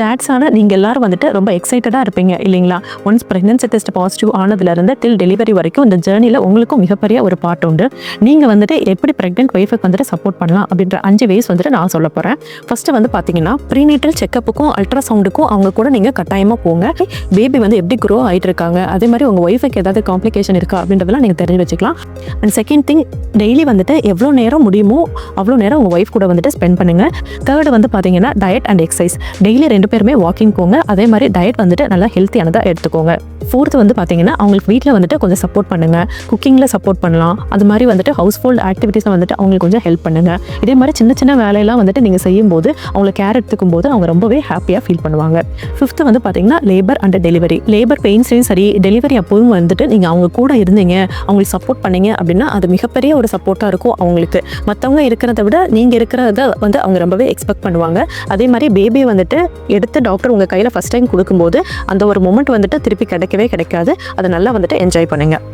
டேட்ஸான நீங்கள் எல்லாரும் வந்துட்டு ரொம்ப எக்ஸைட்டடாக இருப்பீங்க இல்லைங்களா? ஒன்ஸ் ப்ரெக்னன்சி டெஸ்ட் பாசிட்டிவ் ஆனதுலேருந்து டில் டெலிவரி வரைக்கும் இந்த ஜேர்னியில் உங்களுக்கும் மிகப்பெரிய ஒரு பார்ட் உண்டு. நீங்கள் வந்துட்டு எப்படி ப்ரெக்னென்ட் ஒய்ஃபுக்கு வந்துட்டு சப்போர்ட் பண்ணலாம் அப்படின்ற 5 வேஸ் வந்துட்டு நான் சொல்ல போகிறேன். ஃபஸ்ட்டு வந்து பார்த்தீங்கன்னா ப்ரீநேட்டல் செக்கப்புக்கும் அல்ட்ராசவுண்டுக்கும் அவங்க கூட நீங்கள் கட்டாயமாக போங்க. பேபி வந்து எப்படி க்ரோ ஆகிட்டு இருக்காங்க, அதே மாதிரி உங்கள் ஒய்ஃபுக்கு ஏதாவது காம்ப்ளிகேஷன் இருக்கா அப்படின்றதெல்லாம் நீங்கள் தெரிஞ்சு வச்சுக்கலாம். அண்ட் செகண்ட் திங், டெய்லி வந்துட்டு எவ்வளோ நேரம் முடியுமோ அவ்வளோ நேரம் உங்கள் ஒய்ஃப் கூட வந்துட்டு ஸ்பெண்ட் பண்ணுங்கள். தேர்டு வந்து பார்த்தீங்கன்னா டயட் அண்ட் எக்ஸசைஸ். டெய்லி 2 பேருமே வாக்கிங் போங்க. அதே மாதிரி டயட் வந்துட்டு நல்லா ஹெல்த்தியானதாக எடுத்துக்கோங்க. ஃபோர்த்து வந்து பார்த்தீங்கன்னா அவங்களுக்கு வீட்டில் வந்துட்டு கொஞ்சம் சப்போர்ட் பண்ணுங்கள். குக்கிங்கில் சப்போர்ட் பண்ணலாம். அது மாதிரி வந்துட்டு ஹவுஸ் ஹோல்ட் ஆக்டிவிட்டீஸில் வந்துட்டு அவங்களுக்கு கொஞ்சம் ஹெல்ப் பண்ணுங்கள். இதே மாதிரி சின்ன சின்ன வேலையெல்லாம் வந்துட்டு நீங்கள் செய்யும்போது அவங்களை கேர் எடுத்துக்கும் போது அவங்க ரொம்பவே ஹாப்பியாக ஃபீல் பண்ணுவாங்க. ஃபிஃப்த்து வந்து பார்த்தீங்கன்னா லேபர் அண்ட் டெலிவரி. லேபர் பெயின்ஸ்லையும் சரி, டெலிவரி அப்போவும் வந்துட்டு நீங்கள் அவங்க கூட இருந்தீங்க, அவங்களுக்கு சப்போர்ட் பண்ணீங்க அப்படின்னா அது மிகப்பெரிய ஒரு சப்போர்ட்டாக இருக்கும் அவங்களுக்கு. மற்றவங்க இருக்கிறத விட நீங்கள் இருக்கிறத வந்து அவங்க ரொம்பவே எக்ஸ்பெக்ட் பண்ணுவாங்க. அதே மாதிரி பேபியை வந்துட்டு எடுத்து டாக்டர் உங்கள் கையில் ஃபஸ்ட் டைம் கொடுக்கும்போது அந்த ஒரு மொமெண்ட் வந்துட்டு திருப்பி கிடைக்கவே கிடைக்காது. அதை நல்லா வந்துட்டு என்ஜாய் பண்ணுங்கள்.